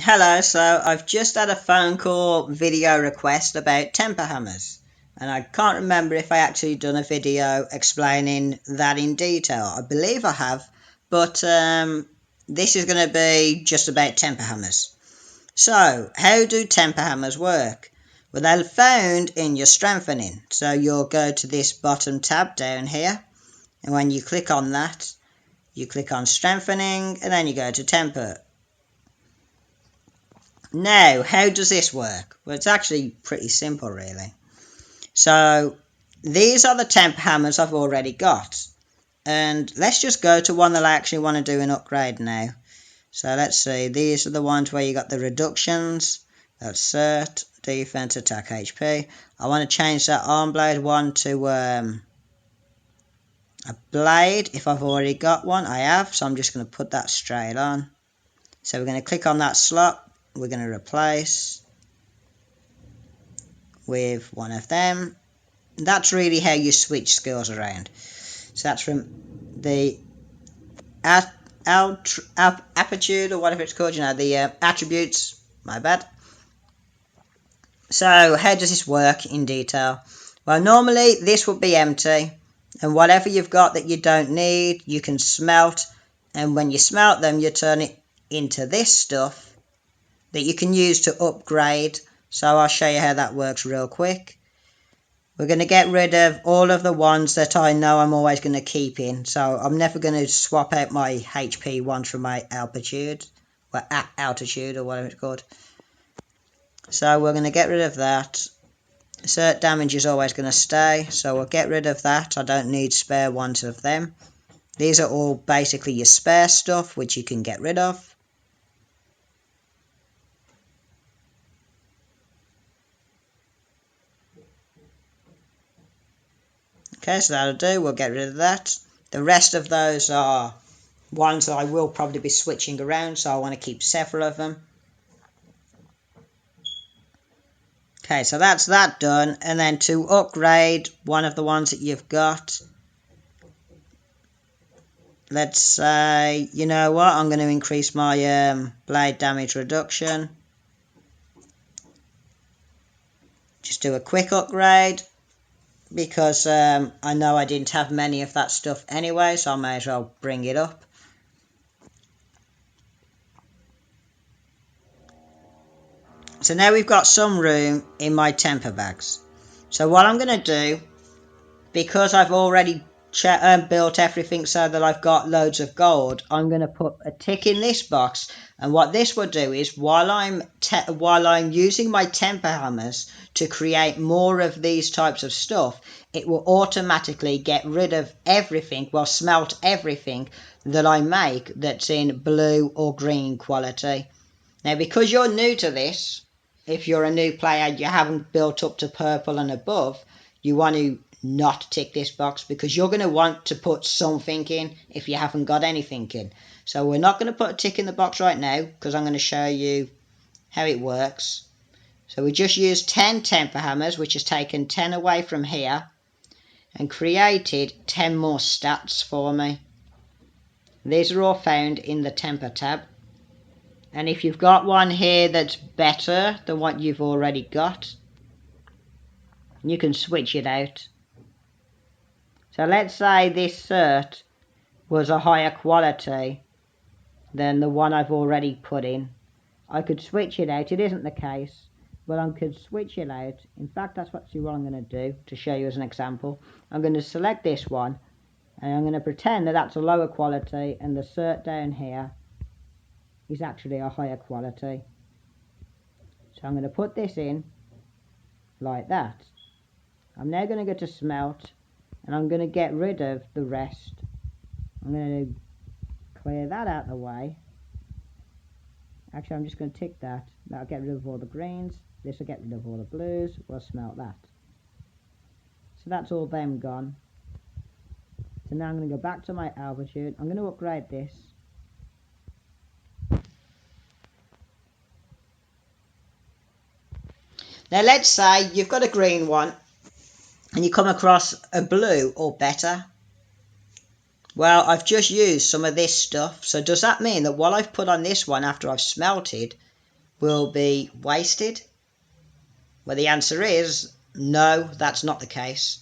Hello, so I've just had a phone call video request about temper hammers, and I can't remember if I actually done a video explaining that in detail. I believe I have, but this is going to be just about temper hammers. So, how do temper hammers work? Well, they're found in your strengthening. So you'll go to this bottom tab down here, and when you click on that, you click on strengthening, and then you go to temper. Now, how does this work? Well, it's actually pretty simple, really. So, these are the temper hammers I've already got. And let's just go to one that I actually want to do an upgrade now. So, let's see. These are the ones where you got the reductions. That's cert, defense, attack, HP. I want to change that arm blade one to a blade. If I've already got one, I have. So, I'm just going to put that straight on. So, we're going to click on that slot. We're going to replace with one of them. That's really how you switch skills around. So that's from the aptitude or whatever it's called, the attributes. My bad. So how does this work in detail? Well, normally this would be empty, and whatever you've got that you don't need, you can smelt, and when you smelt them, you turn it into this stuff that you can use to upgrade. So I'll show you how that works real quick. We're going to get rid of all of the ones that I know I'm always going to keep in. So I'm never going to swap out my HP ones for my altitude. Well, altitude or whatever it's called. So we're going to get rid of that. Cert damage is always going to stay. So we'll get rid of that. I don't need spare ones of them. These are all basically your spare stuff, which you can get rid of. Okay, so that'll do. We'll get rid of that. The rest of those are ones that I will probably be switching around, so I want to keep several of them. Okay, so that's that done. And then to upgrade one of the ones that you've got, let's say, you know what, I'm going to increase my blade damage reduction. Just do a quick upgrade, because I know I didn't have many of that stuff anyway, so I may as well bring it up. So now we've got some room in my temper bags. So what I'm going to do, because I've already built everything so that I've got loads of gold, I'm going to put a tick in this box, and what this will do is while I'm using my temper hammers to create more of these types of stuff, it will automatically get rid of everything, well, smelt everything that I make that's in blue or green quality. Now, because you're new to this, if you're a new player, you haven't built up to purple and above, you want to not tick this box, because you're going to want to put something in if you haven't got anything in. So we're not going to put a tick in the box right now, because I'm going to show you how it works. So we just used 10 temper hammers, which has taken 10 away from here, and created 10 more stats for me. These are all found in the temper tab. And if you've got one here that's better than what you've already got, you can switch it out. So let's say this cert was a higher quality than the one I've already put in. I could switch it out. It isn't the case, but I could switch it out. In fact, that's what I'm going to do to show you as an example. I'm going to select this one, and I'm going to pretend that that's a lower quality, and the cert down here is actually a higher quality. So I'm going to put this in like that. I'm now going to go to smelt, and I'm going to get rid of the rest. I'm going to clear that out of the way. Actually, I'm just going to tick that. That'll get rid of all the greens. This will get rid of all the blues. We'll smelt that. So that's all them gone. So now I'm going to go back to my altitude. I'm going to upgrade this. Now let's say you've got a green one and you come across a blue or better. Well, I've just used some of this stuff. So does that mean that what I've put on this one after I've smelted will be wasted? Well, the answer is no, that's not the case.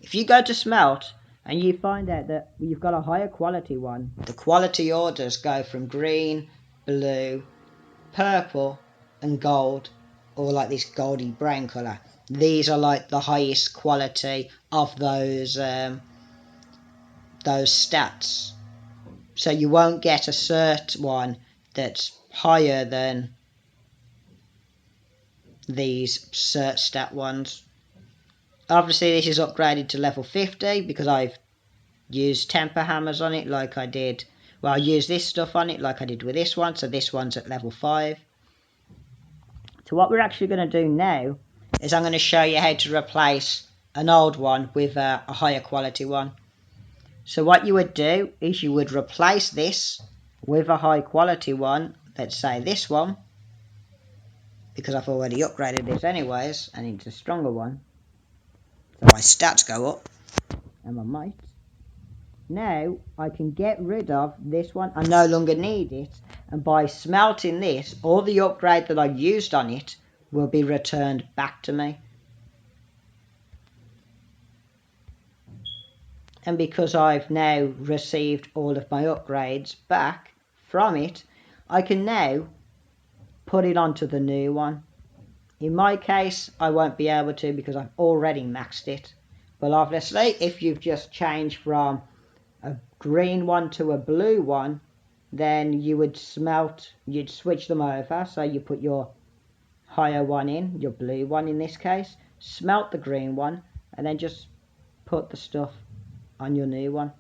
If you go to smelt and you find out that you've got a higher quality one, the quality orders go from green, blue, purple and gold, or like this goldy brown colour. These are like the highest quality of those stats. So you won't get a cert one that's higher than these cert stat ones. Obviously this is upgraded to level 50 because I've used temper hammers on it like I did. Well, I used this stuff on it like I did with this one, so this one's at level 5. So what we're actually going to do now is I'm going to show you how to replace an old one with a higher quality one. So what you would do is you would replace this with a high quality one, let's say this one, because I've already upgraded this anyways, and it's a stronger one. So my stats go up, and my might. Now I can get rid of this one, I no longer need it, and by smelting this, all the upgrade that I used on it will be returned back to me. And because I've now received all of my upgrades back from it, I can now put it onto the new one. In my case, I won't be able to because I've already maxed it. But obviously, if you've just changed from a green one to a blue one, then you'd switch them over. So you put your higher one in, your blue one in this case, smelt the green one, and then just put the stuff on your new one.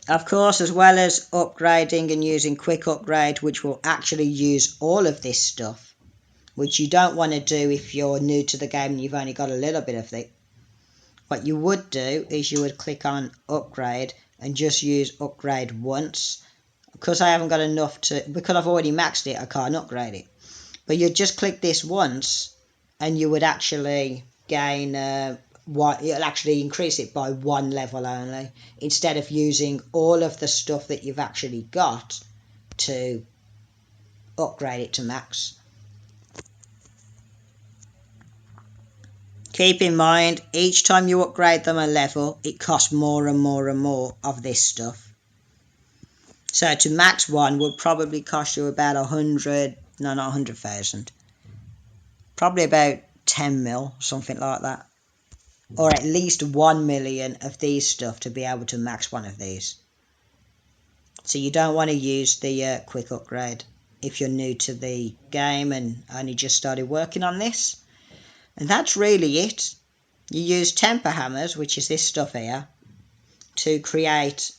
Of course, as well as upgrading and using quick upgrade, which will actually use all of this stuff, which you don't want to do if you're new to the game and you've only got a little bit of it. What you would do is you would click on upgrade and just use upgrade once. Because I haven't got enough because I've already maxed it, I can't upgrade it. But you'd just click this once and you would actually gain it'll actually increase it by 1 level only, instead of using all of the stuff that you've actually got to upgrade it to max. Keep in mind, each time you upgrade them a level, it costs more and more and more of this stuff. So to max one would probably cost you about 100,000. Probably about 10 mil, something like that. Or at least 1 million of these stuff to be able to max one of these. So you don't want to use the quick upgrade if you're new to the game and only just started working on this. And that's really it. You use temper hammers, which is this stuff here, to create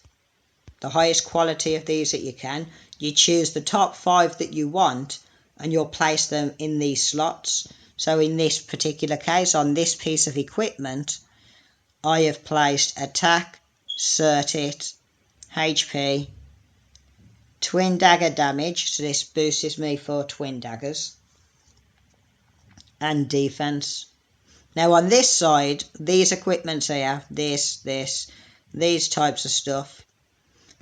the highest quality of these that you can. You choose the top 5 that you want and you'll place them in these slots. So in this particular case, on this piece of equipment, I have placed attack, cert it, HP, twin dagger damage, so this boosts me for twin daggers, and defense. Now on this side, these equipments here, these types of stuff,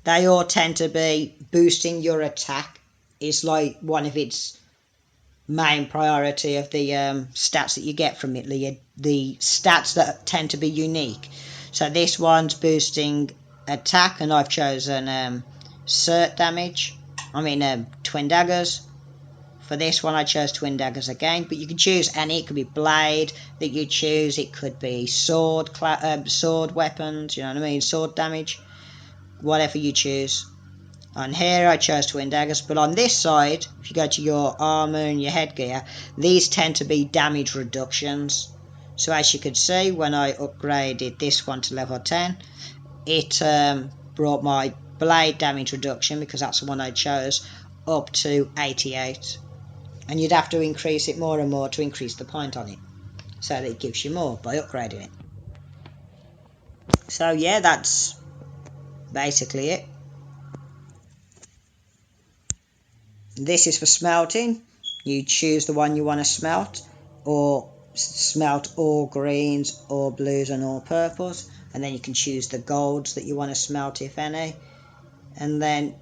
they all tend to be boosting your attack. It's like one of its main priority of the stats that you get from it, the stats that tend to be unique. So this one's boosting attack, and I've chosen cert damage, twin daggers. For this one I chose twin daggers again, but you can choose any. It could be blade that you choose, it could be sword weapons, sword damage, whatever you choose. On here I chose twin daggers, but on this side, if you go to your armor and your headgear, these tend to be damage reductions. So as you could see, when I upgraded this one to level 10, it brought my blade damage reduction, because that's the one I chose, up to 88. And you'd have to increase it more and more to increase the point on it, so that it gives you more by upgrading it. So yeah, that's basically it. This is for smelting. You choose the one you want to smelt, or smelt all greens, all blues and all purples, and then you can choose the golds that you want to smelt, if any. And then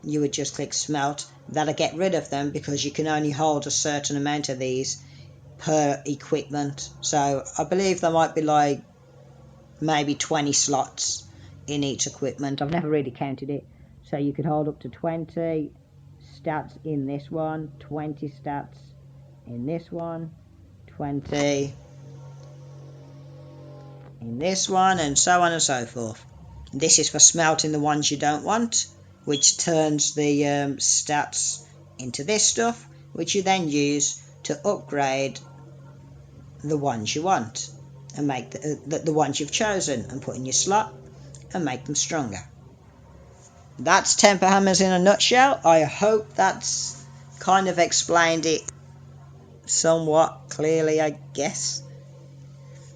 you would just click smelt. That'll get rid of them because you can only hold a certain amount of these per equipment. So I believe there might be like maybe 20 slots in each equipment. I've never really counted it. So you could hold up to 20 stats in this one, 20 stats in this one, 20 in this one, and so on and so forth. This is for smelting the ones you don't want, which turns the stats into this stuff, which you then use to upgrade the ones you want and make the ones you've chosen and put in your slot and make them stronger. That's Temper Hammers in a nutshell. I hope that's kind of explained it somewhat clearly, I guess.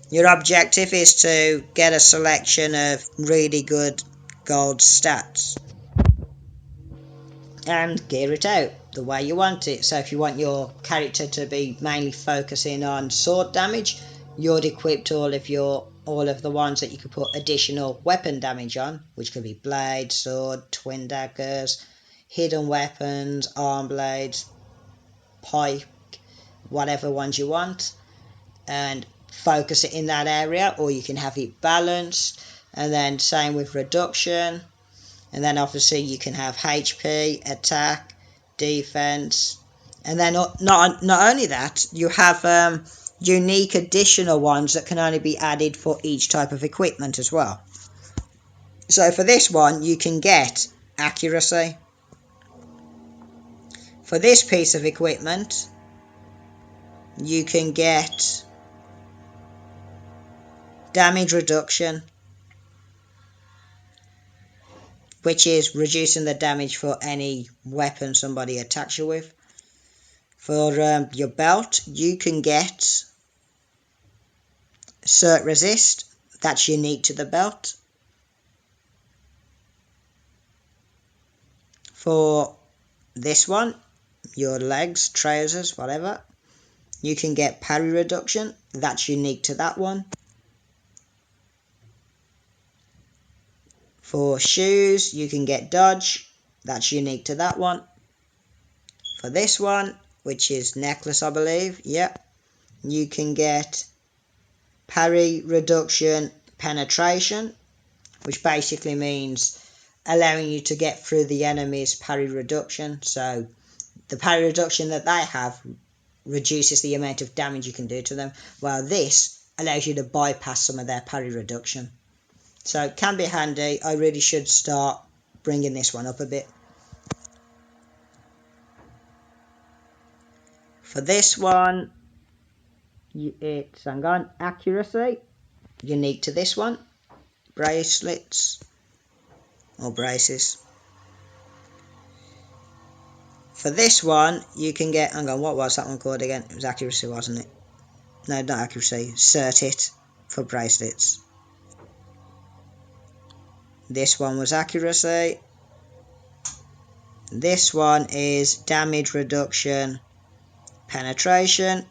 Your objective is to get a selection of really good gold stats and gear it out the way you want it. So if you want your character to be mainly focusing on sword damage, you'd equip all of the ones that you could put additional weapon damage on, which could be blade, sword, twin daggers, hidden weapons, arm blades, pike, whatever ones you want, and focus it in that area. Or you can have it balanced, and then same with reduction. And then obviously you can have HP, attack, defense, and then not only that, you have unique additional ones that can only be added for each type of equipment as well. So for this one, you can get accuracy. For this piece of equipment, you can get damage reduction, which is reducing the damage for any weapon somebody attacks you with. For your belt, you can get Cert Resist. That's unique to the belt. For this one, your legs, trousers, whatever, you can get Parry Reduction. That's unique to that one. For shoes, you can get Dodge. That's unique to that one. For this one, which is necklace, I believe, yep, you can get Parry Reduction Penetration, which basically means allowing you to get through the enemy's parry reduction. So the parry reduction that they have reduces the amount of damage you can do to them, while this allows you to bypass some of their parry reduction. So it can be handy. I really should start bringing this one up a bit. For this one, it's accuracy, unique to this one, bracelets or braces. For this one, you can get, what was that one called again? It was accuracy, wasn't it? No, not accuracy, Cert Hit for bracelets. This one was accuracy. This one is damage reduction, penetration.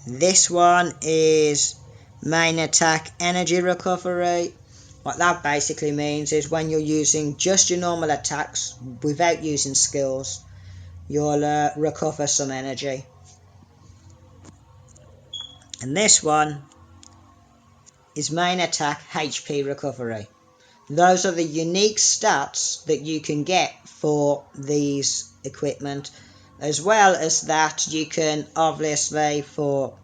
This one is main attack energy recovery. What that basically means is when you're using just your normal attacks without using skills, you'll recover some energy. And this one is main attack HP recovery. Those are the unique stats that you can get for these equipment, as well as that you can obviously, for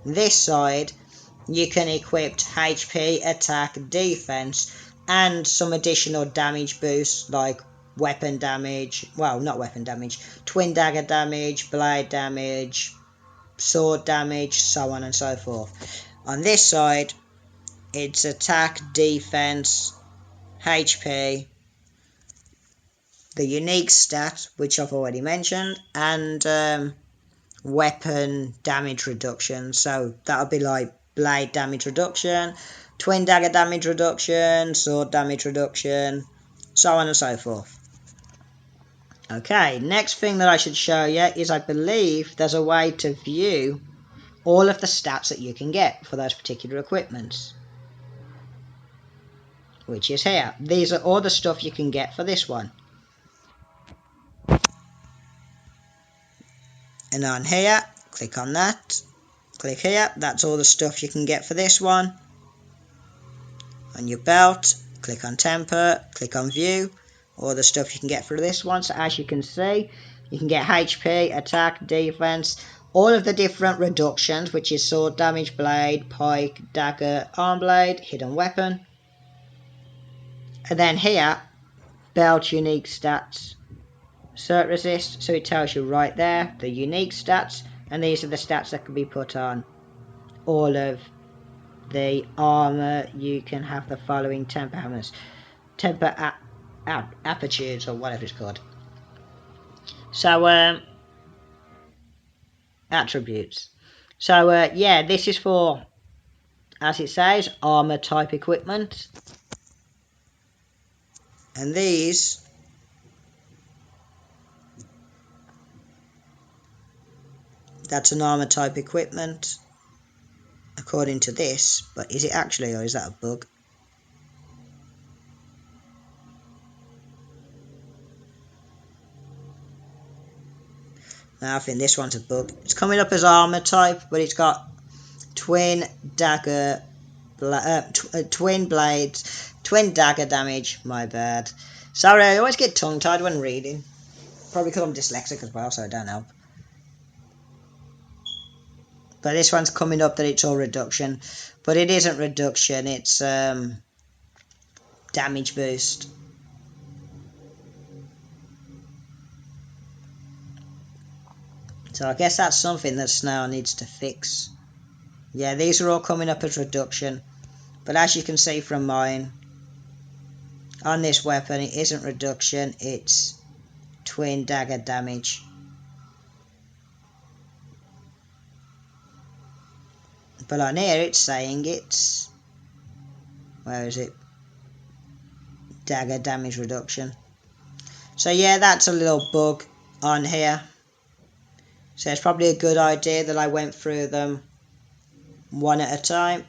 this side, you can equip HP, attack, defense, and some additional damage boosts like weapon damage, well, not weapon damage, twin dagger damage, blade damage, sword damage, so on and so forth. On this side, it's attack, defense, HP, the unique stat, which I've already mentioned, and weapon damage reduction. So that'll be like blade damage reduction, twin dagger damage reduction, sword damage reduction, so on and so forth. Okay, next thing that I should show you is I believe there's a way to view all of the stats that you can get for those particular equipments. which is here. These are all the stuff you can get for this one. And on here, click on that. Click here, that's all the stuff you can get for this one. On your belt, click on temper, click on view, all the stuff you can get for this one. So as you can see, you can get HP, attack, defense, all of the different reductions, which is sword damage, blade, pike, dagger, arm blade, hidden weapon. And then here, belt unique stats, cert resist, so it tells you right there the unique stats, and these are the stats that can be put on all of the armor. You can have the following temper hammers, temper aptitudes, or whatever it's called. So attributes. So yeah, this is for, as it says, armor type equipment, and these that's an armor type equipment according to this, but is it actually, or is that a bug? Now I think this one's a bug. It's coming up as armor type, but it's got twin dagger, twin blades, twin dagger damage. My bad. Sorry, I always get tongue tied when reading. Probably because I'm dyslexic as well, so I don't help. But this one's coming up that it's all reduction, but it isn't reduction. It's damage boost. So I guess that's something that Snail needs to fix. Yeah, these are all coming up as reduction, but as you can see from mine, on this weapon it isn't reduction, it's twin dagger damage. But on here it's saying it's, where is it, dagger damage reduction. So yeah, that's a little bug on here. So it's probably a good idea that I went through them one at a time.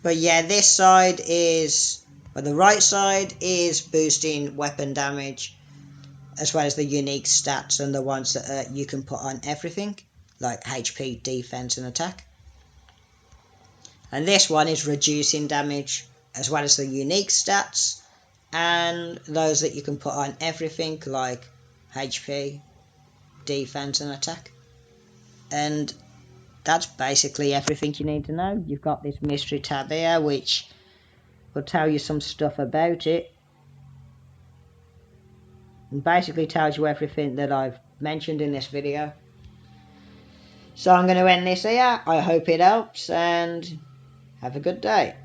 But yeah, this side is, well, the right side is boosting weapon damage, as well as the unique stats and the ones that you can put on everything, like HP, defense and attack. And this one is reducing damage, as well as the unique stats and those that you can put on everything, like HP, defense and attack. And that's basically everything you need to know. You've got this mystery tab here, which will tell you some stuff about it, and basically tells you everything that I've mentioned in this video. So I'm going to end this here. I hope it helps, and have a good day.